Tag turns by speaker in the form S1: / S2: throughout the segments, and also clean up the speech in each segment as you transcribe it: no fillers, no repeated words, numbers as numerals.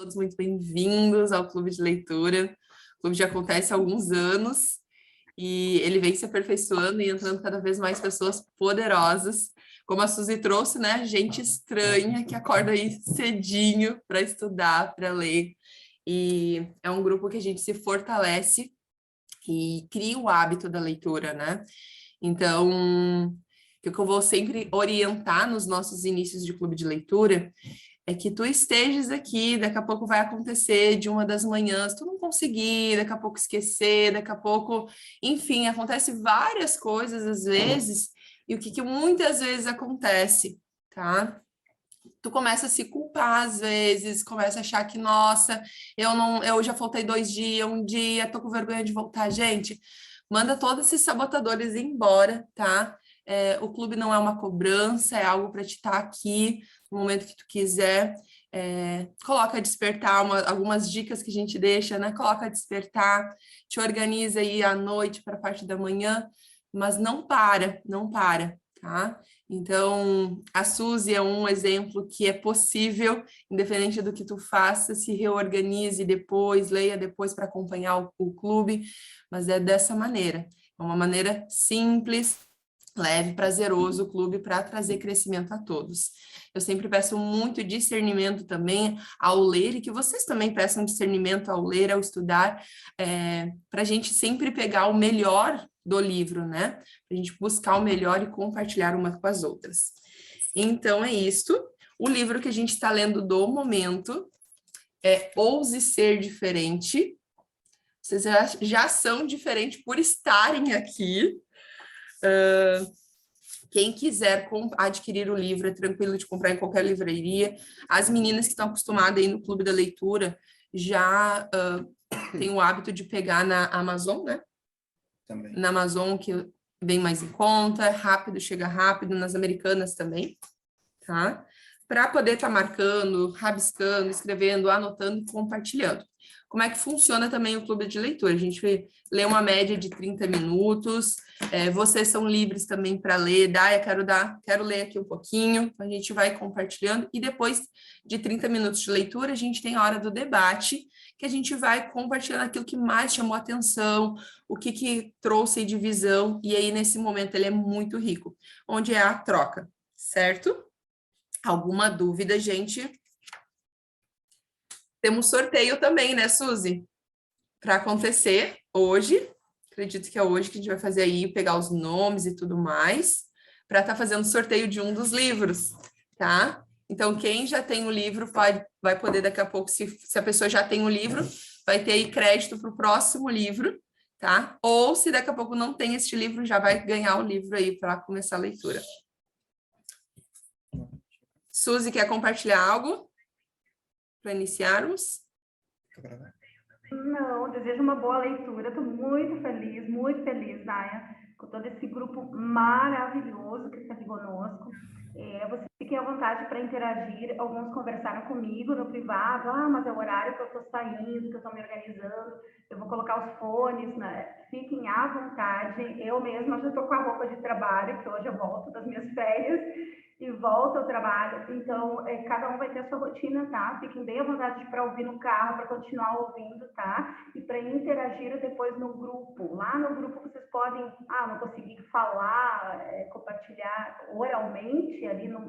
S1: Todos muito bem-vindos ao Clube de Leitura. O clube já acontece há alguns anos e ele vem se aperfeiçoando e entrando cada vez mais pessoas poderosas. Como a Suzy trouxe, né? Gente estranha que acorda aí cedinho para estudar, para ler. E é um grupo que a gente se fortalece e cria o hábito da leitura, né? Então, o que eu vou sempre orientar nos nossos inícios de clube de leitura é que tu estejas aqui, daqui a pouco vai acontecer de uma das manhãs, tu não conseguir, daqui a pouco esquecer, daqui a pouco, enfim, acontece várias coisas às vezes, e o que muitas vezes acontece, tá? Tu começa a se culpar às vezes, começa a achar que, nossa, eu já faltei 2 dias, um dia, tô com vergonha de voltar. Gente, manda todos esses sabotadores embora, tá? O clube não é uma cobrança, é algo para te estar aqui no momento que tu quiser. Coloca despertar, algumas dicas que a gente deixa, né? Coloca despertar, te organiza aí à noite para a parte da manhã, mas não para, tá? Então, a Suzy é um exemplo que é possível, independente do que tu faça, se reorganize depois, leia depois para acompanhar o clube, mas é dessa maneira. É uma maneira simples, leve, prazeroso o clube para trazer crescimento a todos. Eu sempre peço muito discernimento também ao ler e que vocês também peçam discernimento ao ler, ao estudar, para a gente sempre pegar o melhor do livro, né? Para a gente buscar o melhor e compartilhar uma com as outras. Então, é isto. O livro que a gente está lendo do momento é Ouse Ser Diferente. Vocês já são diferentes por estarem aqui. Quem quiser adquirir o livro, é tranquilo de comprar em qualquer livraria. As meninas que estão acostumadas aí no Clube da Leitura já têm o hábito de pegar na Amazon, né? Também. Na Amazon, que vem mais em conta, é rápido, chega rápido, nas Americanas também, tá? Para poder estar marcando, rabiscando, escrevendo, anotando e compartilhando. Como é que funciona também o clube de leitura? A gente lê uma média de 30 minutos, vocês são livres também para ler, quero ler aqui um pouquinho, a gente vai compartilhando, e depois de 30 minutos de leitura, a gente tem a hora do debate, que a gente vai compartilhando aquilo que mais chamou a atenção, o que trouxe de visão, e aí nesse momento ele é muito rico, onde é a troca, certo? Alguma dúvida, gente? Temos sorteio também, né, Suzy? Para acontecer hoje. Acredito que é hoje que a gente vai fazer aí, pegar os nomes e tudo mais, para estar fazendo sorteio de um dos livros, tá? Então, quem já tem o livro vai poder daqui a pouco, se a pessoa já tem o livro, vai ter aí crédito para o próximo livro, tá? Ou se daqui a pouco não tem este livro, já vai ganhar o livro aí para começar a leitura. Suzy, quer compartilhar algo para iniciarmos?
S2: Não, desejo uma boa leitura. Estou muito feliz, Naya, com todo esse grupo maravilhoso que está aqui conosco. Vocês fiquem à vontade para interagir. Alguns conversaram comigo no privado. Mas é o horário que eu estou saindo, que eu estou me organizando. Eu vou colocar os fones, né? Fiquem à vontade. Eu mesma já estou com a roupa de trabalho, que hoje eu volto das minhas férias e volto ao trabalho. Então, cada um vai ter a sua rotina, tá? Fiquem bem à vontade para ouvir no carro, para continuar ouvindo, tá? E para interagir depois no grupo. Lá no grupo vocês podem, não consegui falar, compartilhar oralmente ali no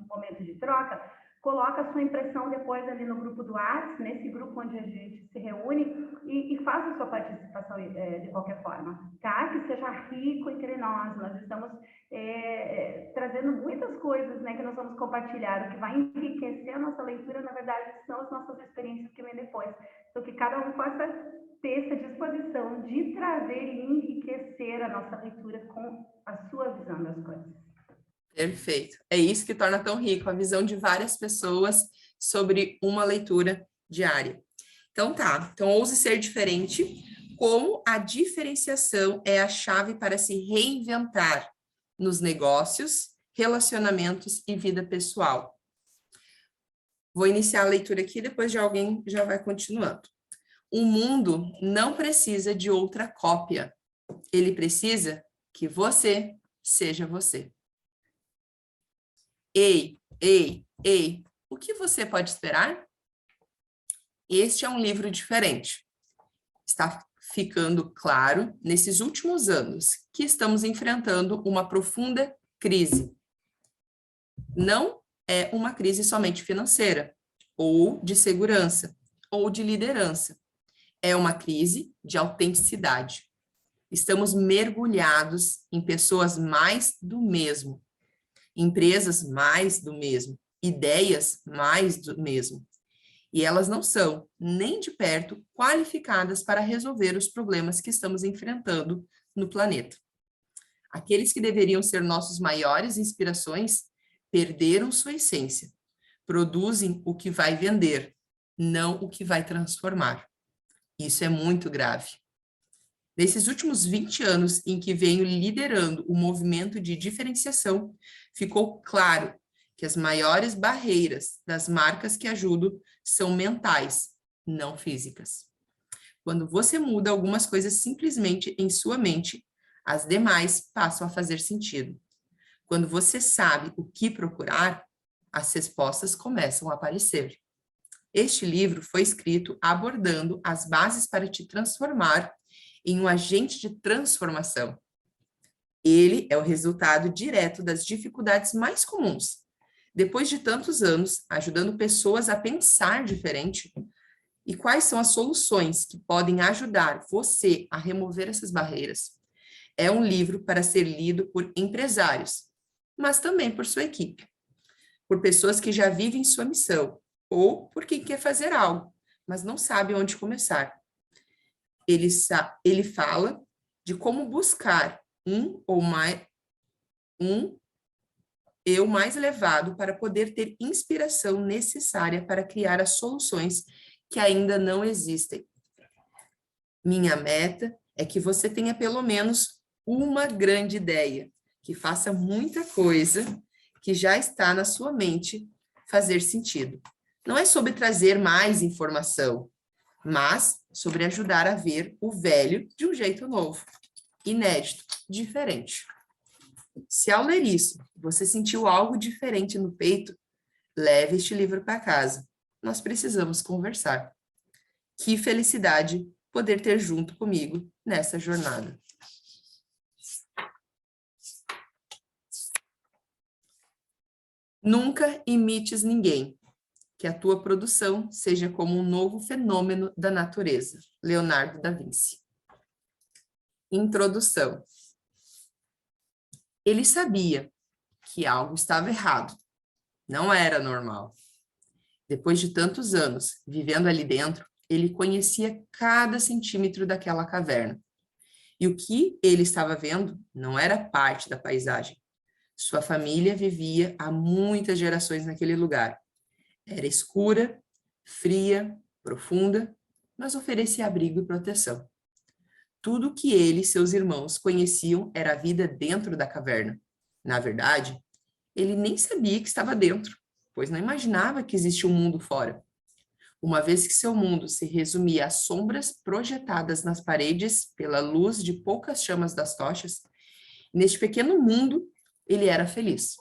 S2: momento de troca, coloca a sua impressão depois ali no grupo do WhatsApp, nesse grupo onde a gente se reúne, e faça a sua participação de qualquer forma, tá? Que seja rico entre nós. Nós estamos trazendo muitas coisas, né, que nós vamos compartilhar. O que vai enriquecer a nossa leitura, na verdade, são as nossas experiências que vêm depois. Então, que cada um possa ter essa disposição de trazer e enriquecer a nossa leitura com a sua visão das coisas.
S1: Perfeito. É isso que torna tão rico, a visão de várias pessoas sobre uma leitura diária. Então tá, então ouse ser diferente, como a diferenciação é a chave para se reinventar nos negócios, relacionamentos e vida pessoal. Vou iniciar a leitura aqui, depois de alguém já vai continuando. O mundo não precisa de outra cópia. Ele precisa que você seja você. Ei, o que você pode esperar? Este é um livro diferente. Está ficando claro nesses últimos anos que estamos enfrentando uma profunda crise. Não é uma crise somente financeira, ou de segurança, ou de liderança. É uma crise de autenticidade. Estamos mergulhados em pessoas mais do mesmo, empresas mais do mesmo, ideias mais do mesmo. E elas não são, nem de perto, qualificadas para resolver os problemas que estamos enfrentando no planeta. Aqueles que deveriam ser nossas maiores inspirações perderam sua essência. Produzem o que vai vender, não o que vai transformar. Isso é muito grave. Nesses últimos 20 anos em que venho liderando o movimento de diferenciação, ficou claro que as maiores barreiras das marcas que ajudo são mentais, não físicas. Quando você muda algumas coisas simplesmente em sua mente, as demais passam a fazer sentido. Quando você sabe o que procurar, as respostas começam a aparecer. Este livro foi escrito abordando as bases para te transformar em um agente de transformação. Ele é o resultado direto das dificuldades mais comuns. Depois de tantos anos ajudando pessoas a pensar diferente, e quais são as soluções que podem ajudar você a remover essas barreiras? É um livro para ser lido por empresários, mas também por sua equipe, por pessoas que já vivem sua missão, ou por quem quer fazer algo, mas não sabe onde começar. Ele fala de como buscar um eu mais elevado para poder ter inspiração necessária para criar as soluções que ainda não existem. Minha meta é que você tenha pelo menos uma grande ideia, que faça muita coisa que já está na sua mente fazer sentido. Não é sobre trazer mais informação, mas sobre ajudar a ver o velho de um jeito novo, inédito, diferente. Se ao ler isso, você sentiu algo diferente no peito, leve este livro para casa. Nós precisamos conversar. Que felicidade poder ter junto comigo nessa jornada. Nunca imites ninguém. Que a tua produção seja como um novo fenômeno da natureza. Leonardo da Vinci. Introdução. Ele sabia que algo estava errado. Não era normal. Depois de tantos anos vivendo ali dentro, ele conhecia cada centímetro daquela caverna. E o que ele estava vendo não era parte da paisagem. Sua família vivia há muitas gerações naquele lugar. Era escura, fria, profunda, mas oferecia abrigo e proteção. Tudo que ele e seus irmãos conheciam era a vida dentro da caverna. Na verdade, ele nem sabia que estava dentro, pois não imaginava que existia um mundo fora. Uma vez que seu mundo se resumia a sombras projetadas nas paredes pela luz de poucas chamas das tochas, neste pequeno mundo ele era feliz.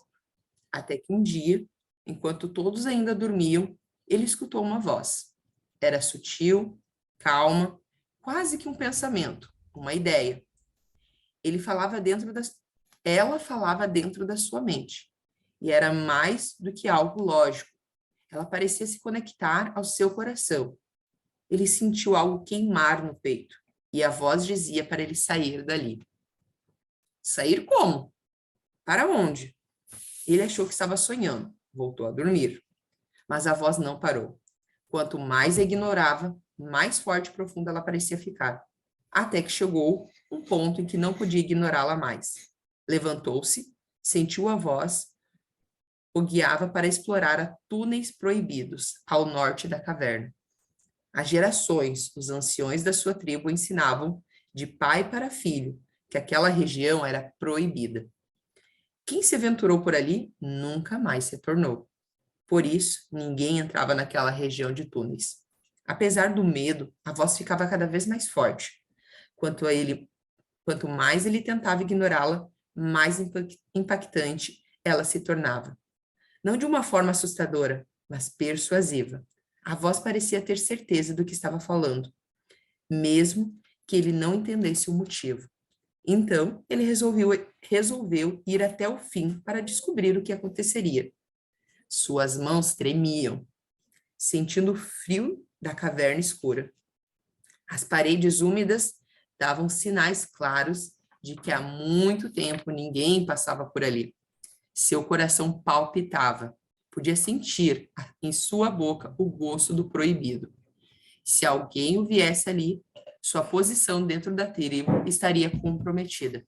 S1: Até que um dia, enquanto todos ainda dormiam, ele escutou uma voz. Era sutil, calma, quase que um pensamento, uma ideia. Ela falava dentro da sua mente, e era mais do que algo lógico. Ela parecia se conectar ao seu coração. Ele sentiu algo queimar no peito, e a voz dizia para ele sair dali. Sair como? Para onde? Ele achou que estava sonhando, voltou a dormir. Mas a voz não parou. Quanto mais a ignorava, mais forte e profunda ela parecia ficar. Até que chegou um ponto em que não podia ignorá-la mais. Levantou-se, sentiu a voz, o guiava para explorar túneis proibidos ao norte da caverna. Há gerações, os anciões da sua tribo ensinavam, de pai para filho, que aquela região era proibida. Quem se aventurou por ali nunca mais retornou. Por isso, ninguém entrava naquela região de túneis. Apesar do medo, a voz ficava cada vez mais forte. Quanto mais ele tentava ignorá-la, mais impactante ela se tornava. Não de uma forma assustadora, mas persuasiva. A voz parecia ter certeza do que estava falando, mesmo que ele não entendesse o motivo. Então, ele resolveu ir até o fim para descobrir o que aconteceria. Suas mãos tremiam, sentindo o frio da caverna escura. As paredes úmidas davam sinais claros de que há muito tempo ninguém passava por ali. Seu coração palpitava. Podia sentir em sua boca o gosto do proibido. Se alguém o viesse ali, sua posição dentro da tribo estaria comprometida.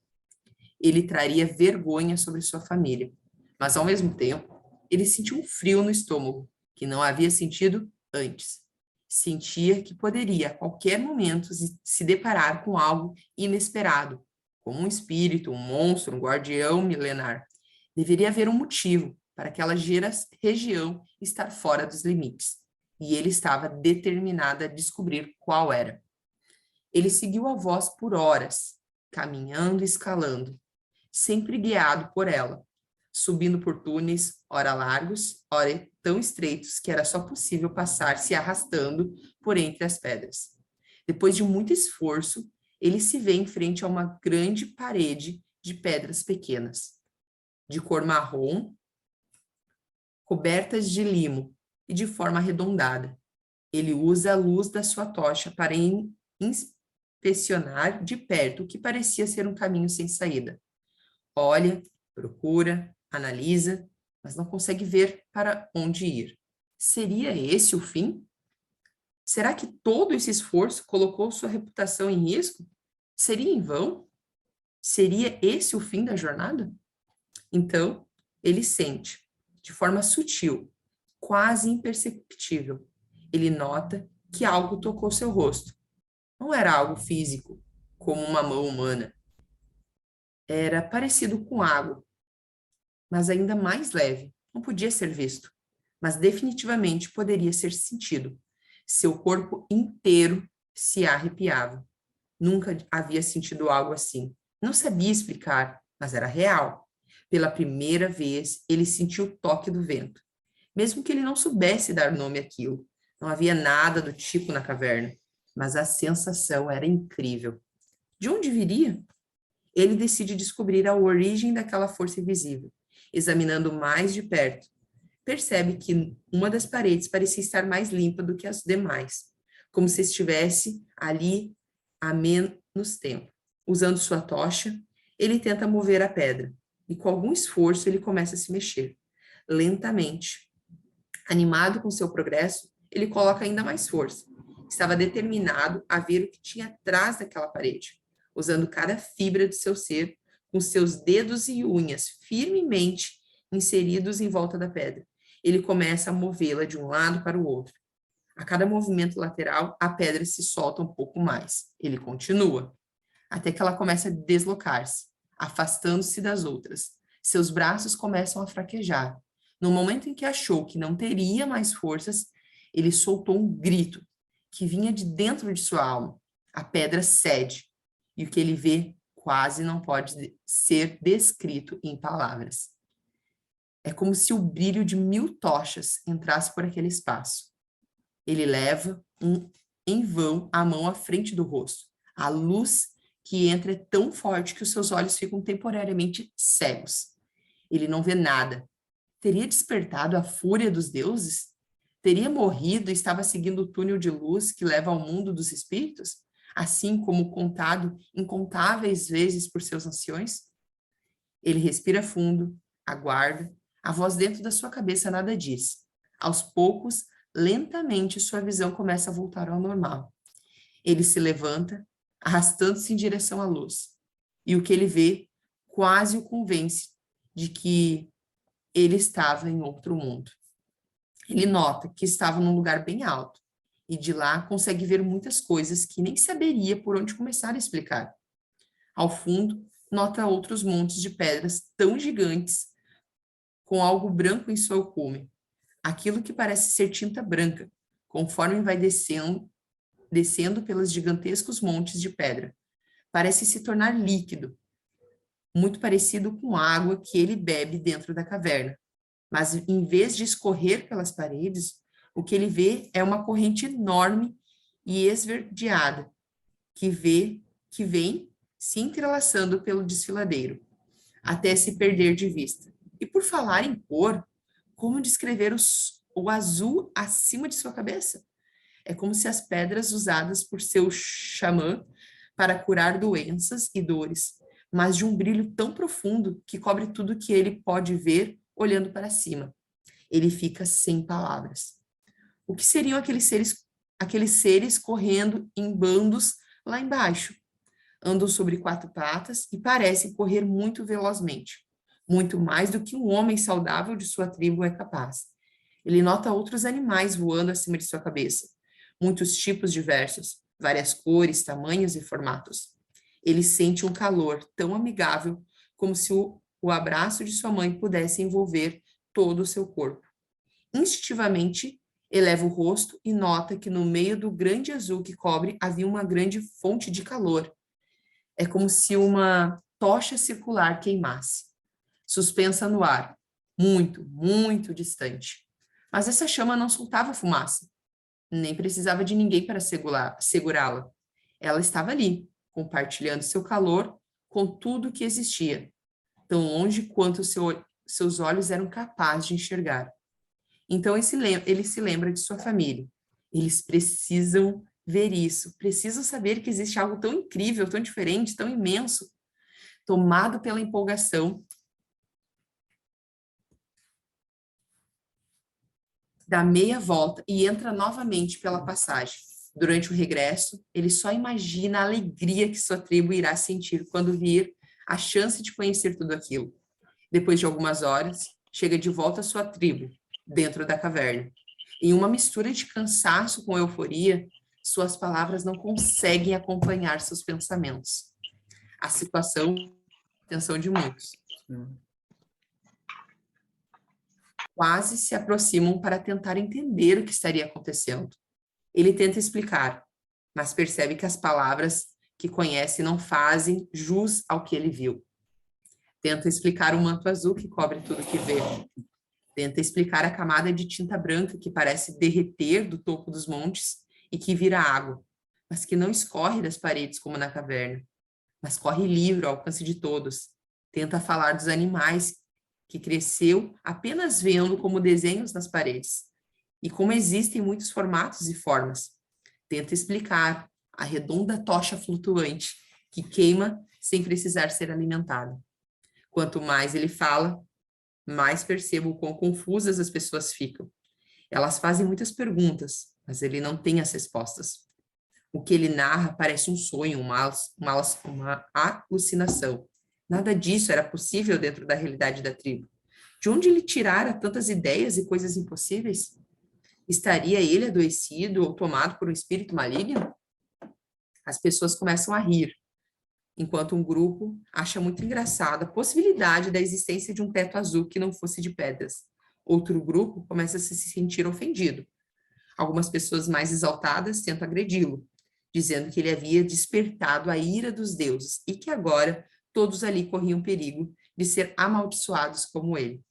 S1: Ele traria vergonha sobre sua família. Mas, ao mesmo tempo, ele sentiu um frio no estômago, que não havia sentido antes. Sentia que poderia, a qualquer momento, se deparar com algo inesperado, como um espírito, um monstro, um guardião milenar. Deveria haver um motivo para aquela região estar fora dos limites, e ele estava determinado a descobrir qual era. Ele seguiu a voz por horas, caminhando e escalando, sempre guiado por ela, subindo por túneis, ora largos, ora tão estreitos que era só possível passar se arrastando por entre as pedras. Depois de muito esforço, ele se vê em frente a uma grande parede de pedras pequenas, de cor marrom, cobertas de limo e de forma arredondada. Ele usa a luz da sua tocha para inspecionar de perto o que parecia ser um caminho sem saída. Olha, procura, analisa, mas não consegue ver para onde ir. Seria esse o fim? Será que todo esse esforço colocou sua reputação em risco? Seria em vão? Seria esse o fim da jornada? Então, ele sente, de forma sutil, quase imperceptível. Ele nota que algo tocou seu rosto. Não era algo físico, como uma mão humana. Era parecido com água, mas ainda mais leve. Não podia ser visto, mas definitivamente poderia ser sentido. Seu corpo inteiro se arrepiava. Nunca havia sentido algo assim. Não sabia explicar, mas era real. Pela primeira vez, ele sentiu o toque do vento, mesmo que ele não soubesse dar nome àquilo. Não havia nada do tipo na caverna, mas a sensação era incrível. De onde viria? Ele decide descobrir a origem daquela força invisível. Examinando mais de perto, percebe que uma das paredes parecia estar mais limpa do que as demais, como se estivesse ali há menos tempo. Usando sua tocha, ele tenta mover a pedra, e com algum esforço ele começa a se mexer. Lentamente. Animado com seu progresso, ele coloca ainda mais força. Estava determinado a ver o que tinha atrás daquela parede, usando cada fibra de seu ser, com seus dedos e unhas firmemente inseridos em volta da pedra. Ele começa a movê-la de um lado para o outro. A cada movimento lateral, a pedra se solta um pouco mais. Ele continua, até que ela começa a deslocar-se, afastando-se das outras. Seus braços começam a fraquejar. No momento em que achou que não teria mais forças, ele soltou um grito que vinha de dentro de sua alma. A pedra cede, e o que ele vê quase não pode ser descrito em palavras. É como se o brilho de 1000 tochas entrasse por aquele espaço. Ele leva em vão a mão à frente do rosto. A luz que entra é tão forte que os seus olhos ficam temporariamente cegos. Ele não vê nada. Teria despertado a fúria dos deuses? Teria morrido e estava seguindo o túnel de luz que leva ao mundo dos espíritos, assim como contado incontáveis vezes por seus anciões? Ele respira fundo, aguarda. A voz dentro da sua cabeça nada diz. Aos poucos, lentamente, sua visão começa a voltar ao normal. Ele se levanta, arrastando-se em direção à luz. E o que ele vê quase o convence de que ele estava em outro mundo. Ele nota que estava num lugar bem alto, e de lá consegue ver muitas coisas que nem saberia por onde começar a explicar. Ao fundo, nota outros montes de pedras tão gigantes, com algo branco em seu cume. Aquilo que parece ser tinta branca, conforme vai descendo pelos gigantescos montes de pedra. Parece se tornar líquido, muito parecido com água que ele bebe dentro da caverna. Mas, em vez de escorrer pelas paredes, O que ele vê é uma corrente enorme e esverdeada, que vem se entrelaçando pelo desfiladeiro, até se perder de vista. E por falar em cor, como descrever o azul acima de sua cabeça? É como se as pedras usadas por seu xamã para curar doenças e dores, mas de um brilho tão profundo que cobre tudo que ele pode ver olhando para cima. Ele fica sem palavras. O que seriam aqueles seres correndo em bandos lá embaixo? Andam sobre 4 patas e parecem correr muito velozmente, muito mais do que um homem saudável de sua tribo é capaz. Ele nota outros animais voando acima de sua cabeça, muitos tipos diversos, várias cores, tamanhos e formatos. Ele sente um calor tão amigável como se o abraço de sua mãe pudesse envolver todo o seu corpo. Instintivamente, eleva o rosto e nota que no meio do grande azul que cobre havia uma grande fonte de calor. É como se uma tocha circular queimasse, suspensa no ar, muito, muito distante. Mas essa chama não soltava fumaça, nem precisava de ninguém para segurá-la. Ela estava ali, compartilhando seu calor com tudo que existia, tão longe quanto seus olhos eram capazes de enxergar. Então ele se lembra de sua família. Eles precisam ver isso, precisam saber que existe algo tão incrível, tão diferente, tão imenso. Tomado pela empolgação, dá meia volta e entra novamente pela passagem. Durante o regresso, ele só imagina a alegria que sua tribo irá sentir quando vir a chance de conhecer tudo aquilo. Depois de algumas horas, chega de volta à sua tribo, dentro da caverna. Em uma mistura de cansaço com euforia, suas palavras não conseguem acompanhar seus pensamentos. A situação atenção de muitos. Quase se aproximam para tentar entender o que estaria acontecendo. Ele tenta explicar, mas percebe que as palavras que conhece não fazem jus ao que ele viu. Tenta explicar o manto azul que cobre tudo que vê. Tenta explicar a camada de tinta branca que parece derreter do topo dos montes e que vira água, mas que não escorre das paredes como na caverna, mas corre livre ao alcance de todos. Tenta falar dos animais que cresceu apenas vendo como desenhos nas paredes, e como existem muitos formatos e formas. Tenta explicar a redonda tocha flutuante que queima sem precisar ser alimentada. Quanto mais ele fala, mais percebo o quão confusas as pessoas ficam. Elas fazem muitas perguntas, mas ele não tem as respostas. O que ele narra parece um sonho, uma alucinação. Nada disso era possível dentro da realidade da tribo. De onde ele tirara tantas ideias e coisas impossíveis? Estaria ele adoecido ou tomado por um espírito maligno? As pessoas começam a rir, enquanto um grupo acha muito engraçada a possibilidade da existência de um teto azul que não fosse de pedras. Outro grupo começa a se sentir ofendido. Algumas pessoas mais exaltadas tentam agredi-lo, dizendo que ele havia despertado a ira dos deuses e que agora todos ali corriam perigo de ser amaldiçoados como ele.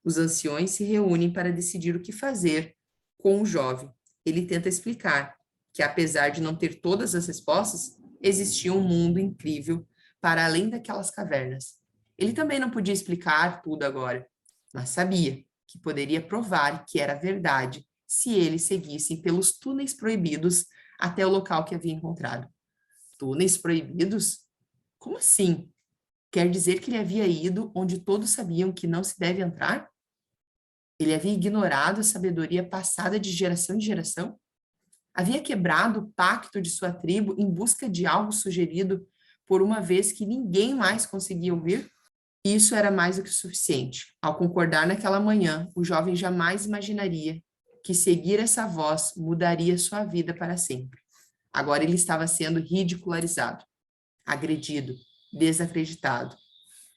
S1: Os anciões se reúnem para decidir o que fazer com o jovem. Ele tenta explicar que, apesar de não ter todas as respostas, existia um mundo incrível para além daquelas cavernas. Ele também não podia explicar tudo agora, mas sabia que poderia provar que era verdade se eles seguissem pelos túneis proibidos até o local que havia encontrado. Túneis proibidos? Como assim? Quer dizer que ele havia ido onde todos sabiam que não se deve entrar? Ele havia ignorado a sabedoria passada de geração em geração? Havia quebrado o pacto de sua tribo em busca de algo sugerido por uma vez que ninguém mais conseguia ouvir? Isso era mais do que suficiente. Ao concordar naquela manhã, o jovem jamais imaginaria que seguir essa voz mudaria sua vida para sempre. Agora ele estava sendo ridicularizado, agredido, desacreditado.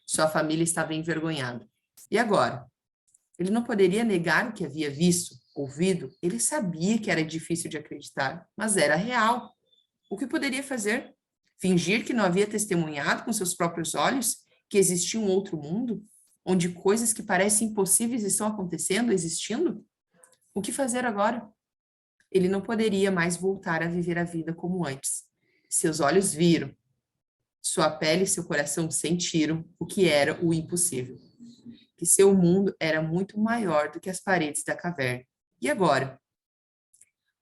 S1: Sua família estava envergonhada. E agora? Ele não poderia negar o que havia visto, ouvido. Ele sabia que era difícil de acreditar, mas era real. O que poderia fazer? Fingir que não havia testemunhado com seus próprios olhos que existia um outro mundo, onde coisas que parecem impossíveis estão acontecendo, existindo? O que fazer agora? Ele não poderia mais voltar a viver a vida como antes. Seus olhos viram, sua pele e seu coração sentiram o que era o impossível. Que seu mundo era muito maior do que as paredes da caverna. E agora?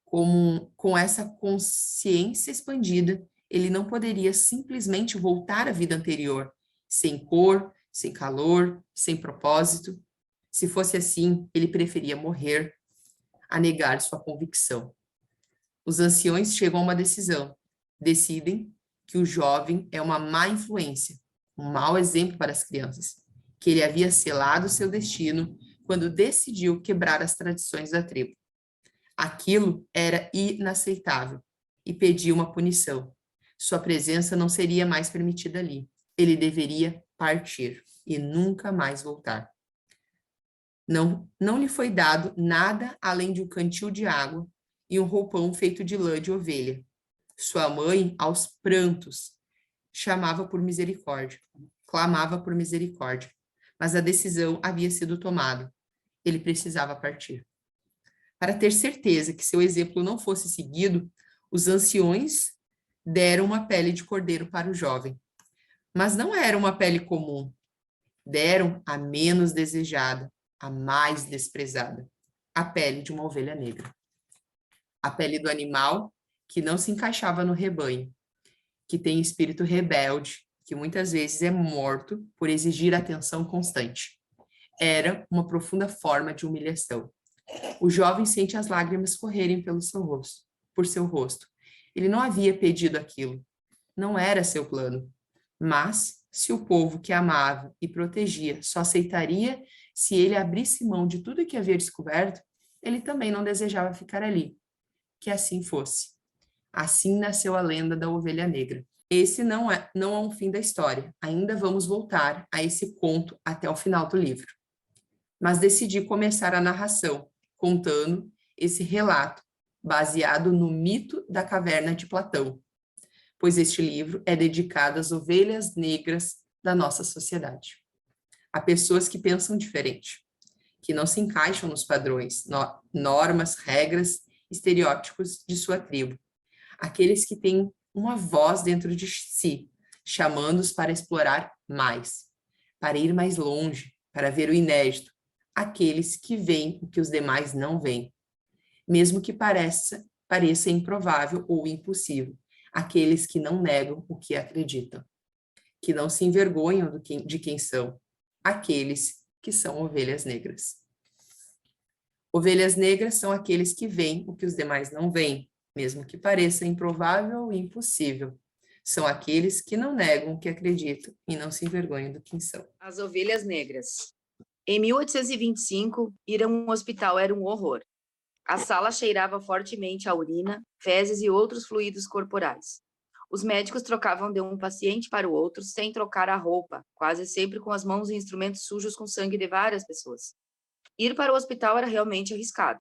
S1: Com essa consciência expandida, ele não poderia simplesmente voltar à vida anterior, sem cor, sem calor, sem propósito. Se fosse assim, ele preferia morrer a negar sua convicção. Os anciões chegam a uma decisão. Decidem que o jovem é uma má influência, um mau exemplo para as crianças, que ele havia selado seu destino quando decidiu quebrar as tradições da tribo. Aquilo era inaceitável e pedia uma punição. Sua presença não seria mais permitida ali. Ele deveria partir e nunca mais voltar. Não lhe foi dado nada além de um cantil de água e um roupão feito de lã de ovelha. Sua mãe, aos prantos, chamava por misericórdia, clamava por misericórdia, mas a decisão havia sido tomada. Ele precisava partir. Para ter certeza que seu exemplo não fosse seguido, os anciões deram uma pele de cordeiro para o jovem. Mas não era uma pele comum. Deram a menos desejada, a mais desprezada, a pele de uma ovelha negra. A pele do animal que não se encaixava no rebanho, que tem espírito rebelde, que muitas vezes é morto por exigir atenção constante. Era uma profunda forma de humilhação. O jovem sente as lágrimas correrem pelo seu rosto, por seu rosto. Ele não havia pedido aquilo. Não era seu plano. Mas, se o povo que amava e protegia só aceitaria se ele abrisse mão de tudo que havia descoberto, ele também não desejava ficar ali. Que assim fosse. Assim nasceu a lenda da ovelha negra. Esse não é um fim da história. Ainda vamos voltar a esse conto até o final do livro. Mas decidi começar a narração, contando esse relato, baseado no mito da caverna de Platão, pois este livro é dedicado às ovelhas negras da nossa sociedade. A pessoas que pensam diferente, que não se encaixam nos padrões, normas, regras, estereótipos de sua tribo. Aqueles que têm uma voz dentro de si, chamando-os para explorar mais, para ir mais longe, para ver o inédito. Aqueles que veem o que os demais não veem, mesmo que pareça improvável ou impossível. Aqueles que não negam o que acreditam, que não se envergonham de quem são, aqueles que são ovelhas negras. Ovelhas negras são aqueles que veem o que os demais não veem, mesmo que pareça improvável ou impossível. São aqueles que não negam o que acreditam e não se envergonham do que são.
S3: As ovelhas negras. Em 1825, ir a um hospital era um horror. A sala cheirava fortemente a urina, fezes e outros fluidos corporais. Os médicos trocavam de um paciente para o outro sem trocar a roupa, quase sempre com as mãos em instrumentos sujos com sangue de várias pessoas. Ir para o hospital era realmente arriscado.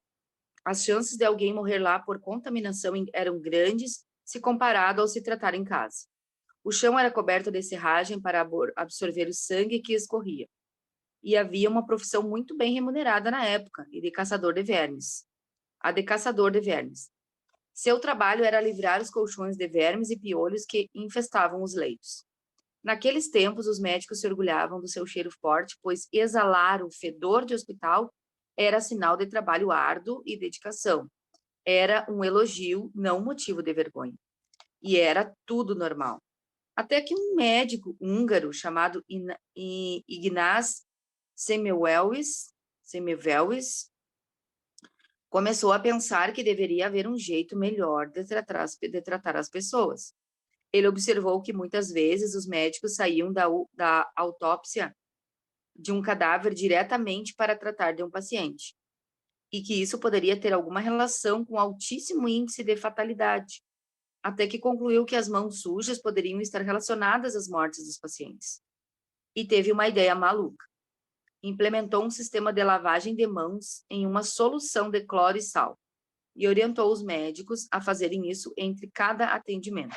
S3: As chances de alguém morrer lá por contaminação eram grandes se comparado ao se tratar em casa. O chão era coberto de serragem para absorver o sangue que escorria. E havia uma profissão muito bem remunerada na época, a de caçador de vermes. Seu trabalho era livrar os colchões de vermes e piolhos que infestavam os leitos. Naqueles tempos, os médicos se orgulhavam do seu cheiro forte, pois exalar o fedor de hospital era sinal de trabalho árduo e dedicação. Era um elogio, não motivo de vergonha. E era tudo normal. Até que um médico húngaro chamado Ignaz Semmelweis começou a pensar que deveria haver um jeito melhor de tratar as pessoas. Ele observou que muitas vezes os médicos saíam da autópsia de um cadáver diretamente para tratar de um paciente, e que isso poderia ter alguma relação com altíssimo índice de fatalidade, até que concluiu que as mãos sujas poderiam estar relacionadas às mortes dos pacientes. E teve uma ideia maluca. Implementou um sistema de lavagem de mãos em uma solução de cloro e sal, e orientou os médicos a fazerem isso entre cada atendimento.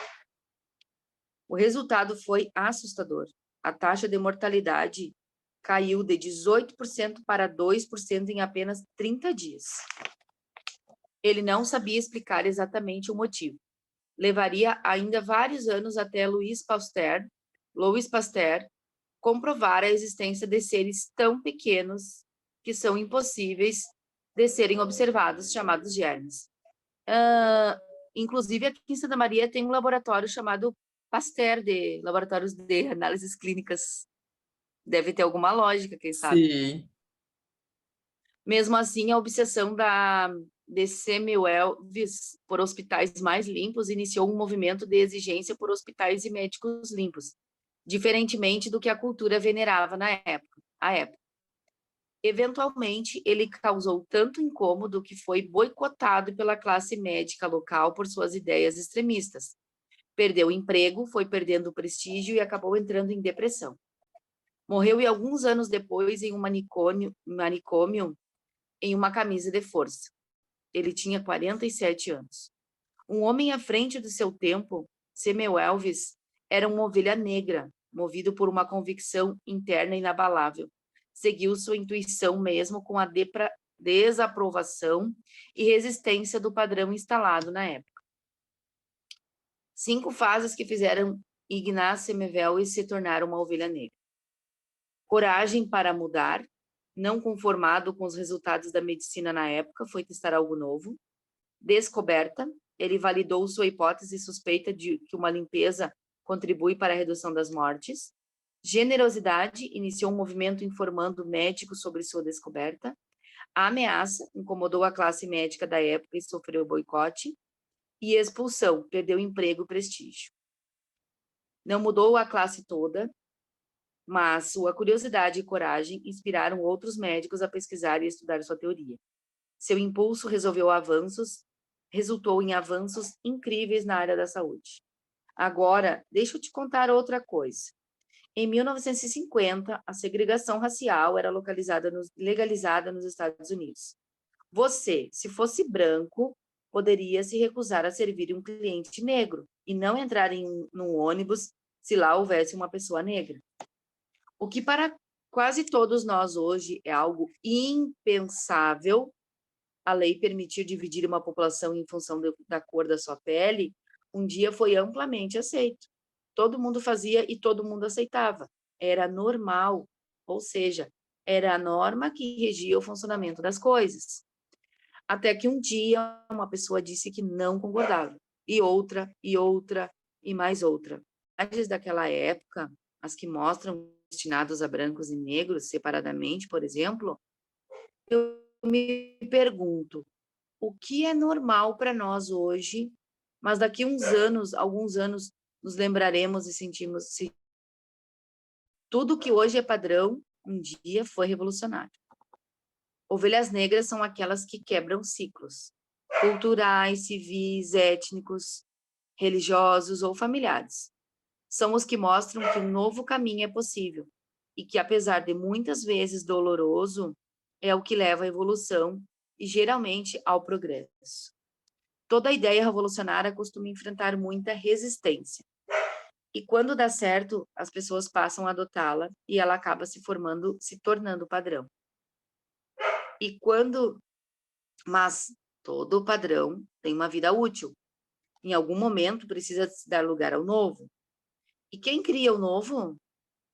S3: O resultado foi assustador. A taxa de mortalidade caiu de 18% para 2% em apenas 30 dias. Ele não sabia explicar exatamente o motivo. Levaria ainda vários anos até Louis Pasteur comprovar a existência de seres tão pequenos que são impossíveis de serem observados, chamados germes. Inclusive, aqui em Santa Maria tem um laboratório chamado Pasteur, de laboratórios de análises clínicas. Deve ter alguma lógica, quem sabe.
S1: Sim.
S3: Mesmo assim, a obsessão de Semmelweis por hospitais mais limpos iniciou um movimento de exigência por hospitais e médicos limpos, diferentemente do que a cultura venerava à época. Eventualmente, ele causou tanto incômodo que foi boicotado pela classe médica local por suas ideias extremistas. Perdeu o emprego, foi perdendo o prestígio e acabou entrando em depressão. Morreu alguns anos depois em um manicômio em uma camisa de força. Ele tinha 47 anos. Um homem à frente do seu tempo, Semmelweis era uma ovelha negra, movido por uma convicção interna inabalável. Seguiu sua intuição mesmo com a desaprovação e resistência do padrão instalado na época. 5 fases que fizeram Ignaz Semmelweis se tornar uma ovelha negra. Coragem para mudar, não conformado com os resultados da medicina na época, foi testar algo novo. Descoberta, ele validou sua hipótese suspeita de que uma limpeza contribui para a redução das mortes. Generosidade, iniciou um movimento informando médicos sobre sua descoberta. A ameaça, incomodou a classe médica da época e sofreu boicote. E expulsão, perdeu emprego e prestígio. Não mudou a classe toda, mas sua curiosidade e coragem inspiraram outros médicos a pesquisar e estudar sua teoria. Seu impulso resultou em avanços incríveis na área da saúde. Agora, deixa eu te contar outra coisa. Em 1950, a segregação racial era legalizada nos Estados Unidos. Você, se fosse branco, poderia se recusar a servir um cliente negro e não entrar num ônibus se lá houvesse uma pessoa negra. O que para quase todos nós hoje é algo impensável, a lei permitir dividir uma população em função da cor da sua pele, um dia foi amplamente aceito. Todo mundo fazia e todo mundo aceitava. Era normal, ou seja, era a norma que regia o funcionamento das coisas. Até que um dia uma pessoa disse que não concordava. E outra, e mais outra. As daquela época, as que mostram destinados a brancos e negros separadamente, por exemplo, eu me pergunto, o que é normal para nós hoje, mas daqui alguns anos, nos lembraremos e sentimos se tudo que hoje é padrão, um dia foi revolucionário. Ovelhas negras são aquelas que quebram ciclos culturais, civis, étnicos, religiosos ou familiares. São os que mostram que um novo caminho é possível e que, apesar de muitas vezes doloroso, é o que leva à evolução e, geralmente, ao progresso. Toda ideia revolucionária costuma enfrentar muita resistência. E quando dá certo, as pessoas passam a adotá-la e ela acaba se tornando padrão. Mas todo padrão tem uma vida útil. Em algum momento precisa se dar lugar ao novo. E quem cria o novo?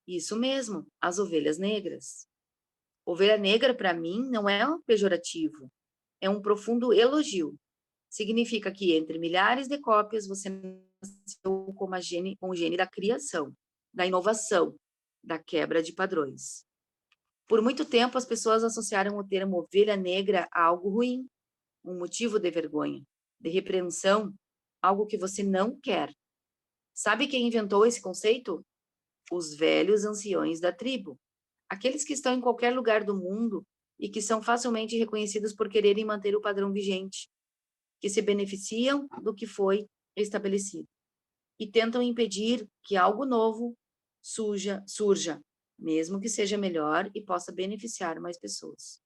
S3: Isso mesmo, as ovelhas negras. Ovelha negra, para mim, não é um pejorativo, é um profundo elogio. Significa que entre milhares de cópias você nasceu com o gene da criação, da inovação, da quebra de padrões. Por muito tempo, as pessoas associaram o termo ovelha negra a algo ruim, um motivo de vergonha, de repreensão, algo que você não quer. Sabe quem inventou esse conceito? Os velhos anciões da tribo. Aqueles que estão em qualquer lugar do mundo e que são facilmente reconhecidos por quererem manter o padrão vigente, que se beneficiam do que foi estabelecido e tentam impedir que algo novo surja, mesmo que seja melhor e possa beneficiar mais pessoas.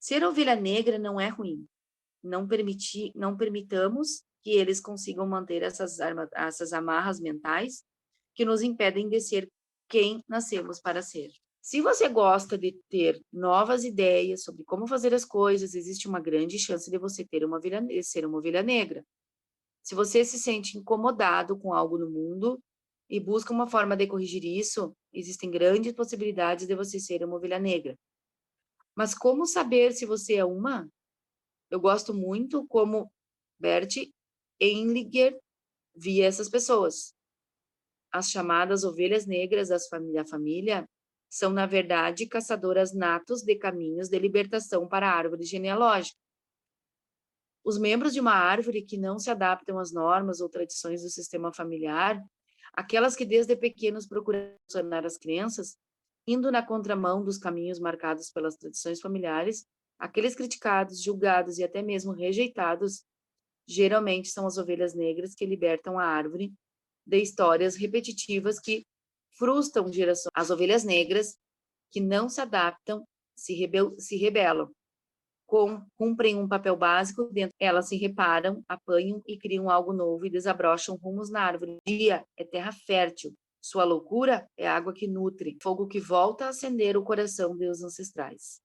S3: Ser ovelha negra não é ruim. Não permitamos que eles consigam manter essas amarras mentais que nos impedem de ser quem nascemos para ser. Se você gosta de ter novas ideias sobre como fazer as coisas, existe uma grande chance de você ser uma ovelha negra. Se você se sente incomodado com algo no mundo e busca uma forma de corrigir isso, existem grandes possibilidades de você ser uma ovelha negra. Mas como saber se você é uma? Eu gosto muito como Bert Hellinger via essas pessoas. As chamadas ovelhas negras da família são, na verdade, caçadoras natos de caminhos de libertação para a árvore genealógica. Os membros de uma árvore que não se adaptam às normas ou tradições do sistema familiar, aquelas que desde pequenos procuram funcionar as crenças, indo na contramão dos caminhos marcados pelas tradições familiares, aqueles criticados, julgados e até mesmo rejeitados, geralmente são as ovelhas negras que libertam a árvore de histórias repetitivas que frustram gerações. As ovelhas negras que não se adaptam se rebelam, cumprem um papel básico dentro. Elas se reparam, apanham e criam algo novo e desabrocham rumos na árvore. O dia é terra fértil. Sua loucura é água que nutre, fogo que volta a acender o coração dos ancestrais.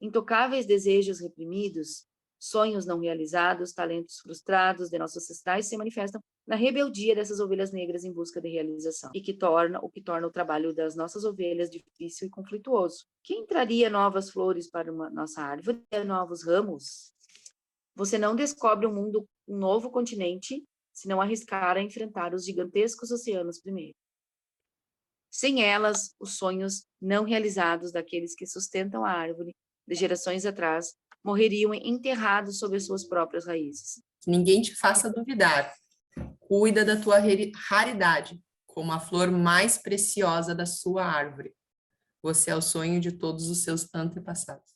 S3: Intocáveis desejos reprimidos, sonhos não realizados, talentos frustrados de nossos ancestrais se manifestam na rebeldia dessas ovelhas negras em busca de realização, e que torna o trabalho das nossas ovelhas difícil e conflituoso. Quem traria novas flores para nossa árvore, novos ramos? Você não descobre um novo continente, se não arriscar a enfrentar os gigantescos oceanos primeiro. Sem elas, os sonhos não realizados daqueles que sustentam a árvore de gerações atrás morreriam enterrados sob as suas próprias raízes.
S1: Que ninguém te faça duvidar. Cuida da tua raridade, como a flor mais preciosa da sua árvore. Você é o sonho de todos os seus antepassados.